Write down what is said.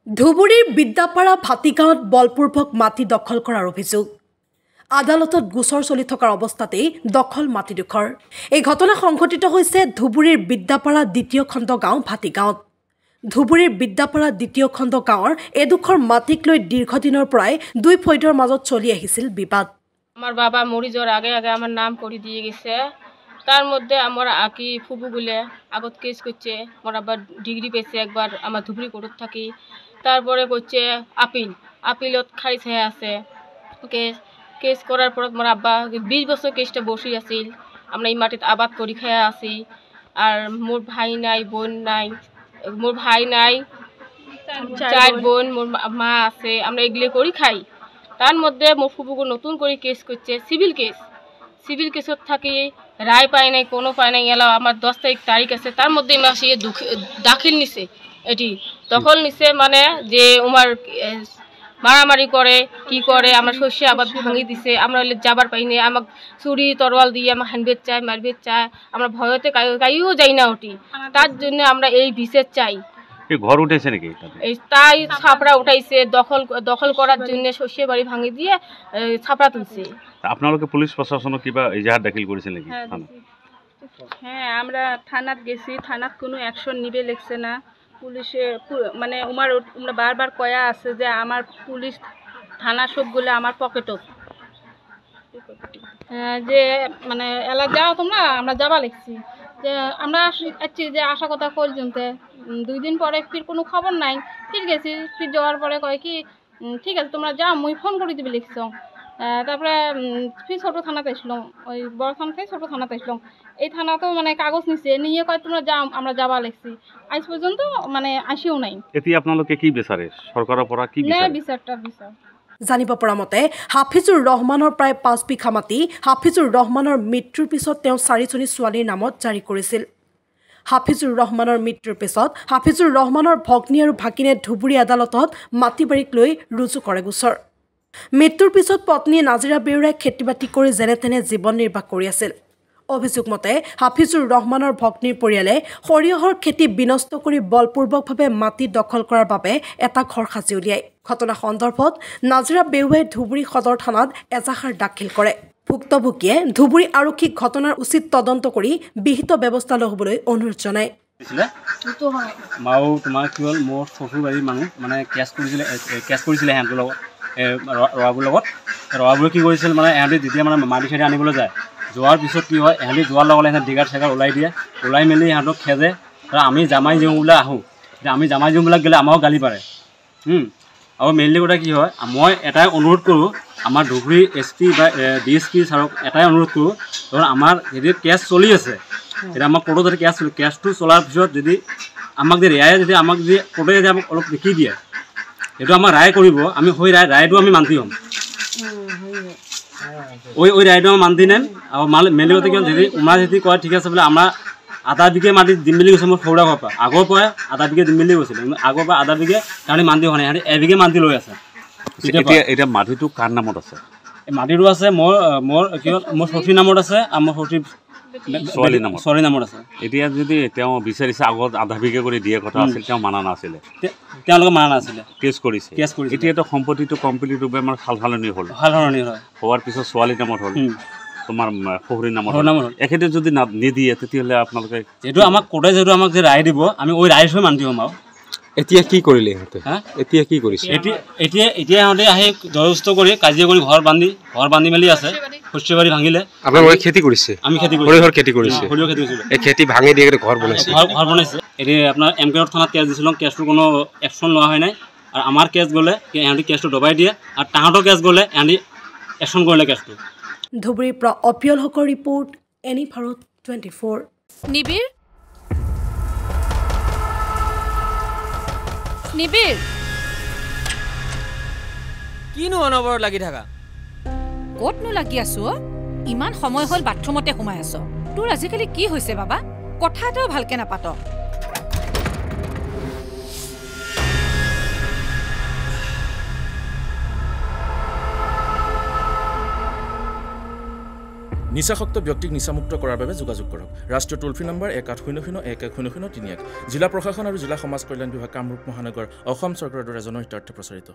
ধুবুৰীৰ বিদ্যাপাৰা ভাটিগাঁৱত বলপূৰ্বক মাটি দখল কৰাৰ অভিযোগ আদালতত গোচৰ চলি থকাৰ অৱস্থাতেই দখল মাটিডোখৰ এই ঘটনা সংঘটিত হৈছে ধুবুৰীৰ বিদ্যাপাৰা দ্বিতীয় খণ্ড গাঁও ভাটিগাঁৱত ধুবুৰীৰ বিদ্যাপাৰা দ্বিতীয় খণ্ড গাঁৱৰ এডোখৰ মাটিক লৈ দীৰ্ঘদিনৰ পৰাই দুই ফৈদৰ মাজত চলি আহিছিল বিবাদ আমাৰ বাবা মৰি যোৱাৰ আগে আগে আমাৰ নাম কৰি দিয়ে গেছে তার মধ্যে আমার আকি ফুবু বলে আগত কেস করছে আমার আবার ডিগ্রি পেয়েছে একবার আমার ধুবুরি কোর্টত থাকি তারপরে করছে আপিলত খারিজ হয়ে আছে কেস করার পর আমার আব্বা 20 বছর কেসটা বসি আছিল আমরা এই মাটিত আবাদ করি খাই আছি আর মোর ভাই নাই বোন নাই মোর ভাই নাই চার বোন মোর মা আছে আমরা এগুলো করি খাই তার মধ্যে মোর ফুবুকে নতুন করে কেস করছে সিভিল কেসত থাকি রায় পায় নাই কোনো পায় নাই এলা আমার 10 তারিখ আছে তার মধ্যে মাসে দাখিল নিছে এটি দখল নিছে মানে যে উমার মারামারি করে কি করে আমার শস্য আবাদ ভাঙি দিছে আমরা যাবার পাইনি আমাক ছুরি তরোয়াল দিয়ে আমার হানবেদ চায় মারবেদ চায় আমরা ভয়তে কাইও যাই না ওটি তার জন্য আমরা এই বিচার চাই ঘর উঠেছে নাকি তাই ছাপড়া উঠাইছে দখল করার জন্য শস্য বাড়ি ভাঙি দিয়ে ছাপড়া তুলছে আপনারা পুলিশ প্রশাসন কিবা ইজাহার দাখিল করেছেন নাকি হ্যাঁ আমরা থানাত গেছি থানাত কোনো অ্যাকশন নিবে লেখছে না পুলিশে মানে আমরা বারবার কয়া আছে যে আমার পুলিশ থানা সবগুলো আমার পকেটত যে মানে এলা যাও তোমরা আমরা যাবা লিখছি যে আমরা আসছি যে আশা কথা কল জমতে 2 দিন পরে ফির কোনো খবর নাই ফির গেছি ফির যাওয়ার পরে কয় কি ঠিক আছে তোমরা যাও মুই ফোন করে দিবি লিখছ তারপরে ফির ছোট থানাতে আসলাম ওই বড় থানা থেকে ছোট থানাতে আসলাম এই থানাতেও মানে কাগজ নিছে নিয়ে কয় তোমরা যাও আমরা যাবা লিখছি আজ পর্যন্ত মানে আসিও নাই এটি আপনাদের কি বিচারে সরকারের পরা কি বিচার জানিব পৰা মতে হাফিজুৰ ৰহমানৰ প্ৰায় 5 বিঘা মাটি হাফিজুৰ ৰহমানৰ মৃত্যুৰ পিছত তেওঁ 4জনী ছোৱালীৰ নামত জাৰি কৰিছিল হাফিজুৰ ৰহমানৰ মৃত্যুৰ পিছত হাফিজুৰ ৰহমানৰ ভগ্নী আৰু ভাগিনে ধুবুৰী আদালতত মাটি বাৰীক লৈ ৰুজু কৰে গোচৰ মৃত্যুৰ পিছত পত্নী নাজিৰা বেউৰাই খেতিবাতি কৰি যেনে তেনে জীৱন নিৰ্বাহ কৰি আছিল অভিযোগ মতে হাফিজুৰ ৰহমানৰ ভগ্নীৰ পৰিয়ালে সৰিয়হৰ খেতি বিনষ্ট কৰি বলপূৰ্বকভাৱে মাটি দখল কৰাৰ বাবে এটা ঘৰ সাজি উলিয়ায় ঘটনা সন্দৰ্ভত নাজিৰা বেউৰাই ধুবুৰী সদৰ থানাত এজাহাৰ দাখিল কৰে ভুক্তভোগীয়ে ধুবুৰী আৰক্ষীক ঘটনাৰ উচিত তদন্ত কৰি বিহিত ব্যৱস্থা ল'বলৈ অনুৰোধ জনায় মাও তোমাৰ কি হ'ল মোৰ শ্বশুৰ বাৰীৰ মানুহ মানে কেছ কৰিছিলে সিহঁতৰ লগত ৰৱাবোৰ লগত ৰৱাবোৰে কি কৰিছিল মানে এহঁতে যেতিয়া মানে মাটি চাটি আনিবলৈ যায় যোৱাৰ পিছত কি হয় এহঁতি যোৱাৰ লগে সিহঁতে ডিগাৰ চেগাৰ ওলাই দিয়ে ওলাই মেলি সিহঁতক খেদে আমি জামাই দিওঁ বোলে আহোঁ আমি জামাই দিওঁ বোলে গ'লে আমাৰো গালি পাৰে আৰু মেইনলি কথা কি হয় মই এটাই অনুৰোধ কৰোঁ আমাৰ ধুবুৰী SP বা DSP ছাৰক এটাই অনুৰোধ কৰোঁ কাৰণ আমাৰ যদি কেছ চলি আছে এতিয়া আমাৰ কোৰ্টত যদি কেছটো চলাৰ পিছত যদি আমাক যদি ৰেয়াই যদি আমাক যদি কোৰ্টে যদি আমাক অলপ লিখি দিয়ে সেইটো আমাক ৰায় কৰিব আমি সেই ৰায়টো আমি মান্তি হ'ম ওই রাইড মান্তি নেন আর মেলি কথা কি যদি উমরা যদি কয় ঠিক আছে বলে আমরা আধা বিঘে মাটি দিম বুলি কৈছে মোৰ সৌৰা ঘৰৰ পৰা আগৰ পৰা আধা বিঘে দিম বুলি কৈছিল আগৰ পৰা আধা বিঘে তাহলে মান্তি হোৱা নাই সিহঁতে এবিঘে মান্তি লৈ আছে এতিয়া মাটিটো কাৰ নামত আছে এই মাটিটো আছে মোৰ কি হ'ল মোৰ সখীৰ নামত আছে আৰু মোৰ সখীৰ ছোৱালীৰ নামত আছে এতিয়া যদি তেওঁ বিচাৰিছে আগত আধা বিঘে কৰি দিয়ে কথা আছিল তেওঁ মানা নাছিলে তেওঁলোকে মানা নাছিলে কেছ কৰিছে এতিয়াতো সম্পত্তিটো কমপ্লিট ৰূপে আমাৰ সালসলনি হ'ল হোৱাৰ পিছত ছোৱালীৰ নামত হ'ল তোমাৰ শহুৰীৰ নামত এখেতে যদি নিদিয়ে তেতিয়াহ'লে আপোনালোকে যিহেতু আমাক কোৰ্টে যিহেতু আমাক যে ৰায় দিব আমি ওই ৰায় হৈ মান্তি হ'ম আৰু এতিয়া কি কৰিলে ইহঁতে এতিয়া কি কৰিছে এতিয়া সিহঁতে আহি দৰস্থ কৰি কাজিয়া কৰি ঘৰ বান্ধি মেলি আছে শস্য বাৰী ভাঙিলে আপোনালোকে খেতি কৰিছে আমি সৰিয়হৰ খেতি কৰিছে এই খেতি ভাঙি দিয়ে ঘৰ বনাইছে এতিয়া আপোনাৰ MK থানাত কেছ দিছিলোঁ কেছটো কোনো একশ্যন লোৱা হয় নাই আৰু আমাৰ কেছ গ'লে সিহঁতি কেছটো দবাই দিয়ে আৰু তাহাঁতৰ কেছ গ'লে সিহঁতি একশ্যন কৰিলে কেছটো ধুবুৰীৰ পৰা অপিয়ল হকৰ ৰিপৰ্ট এনি ভাৰত 24 নিবিৰ কিনো অনবৰ লাগি থাকা ক'তনো লাগি আছো ইমান সময় হ'ল বাথৰুমতে সোমাই আছ তোৰ আজিকালি কি হৈছে বাবা কথা এটাও ভালকে নাপাত নিচাসক্ত ব্যক্তিক নিচামুক্ত কৰাৰ বাবে যোগাযোগ কৰক ৰাষ্ট্ৰীয় টোল ফ্ৰী নম্বৰ 1800110031 জিলা প্ৰশাসন আৰু জিলা সমাজ কল্যাণ বিভাগ কামৰূপ মহানগৰ অসম চৰকাৰৰ দ্বাৰা জনহিতাৰ্থে প্ৰচাৰিত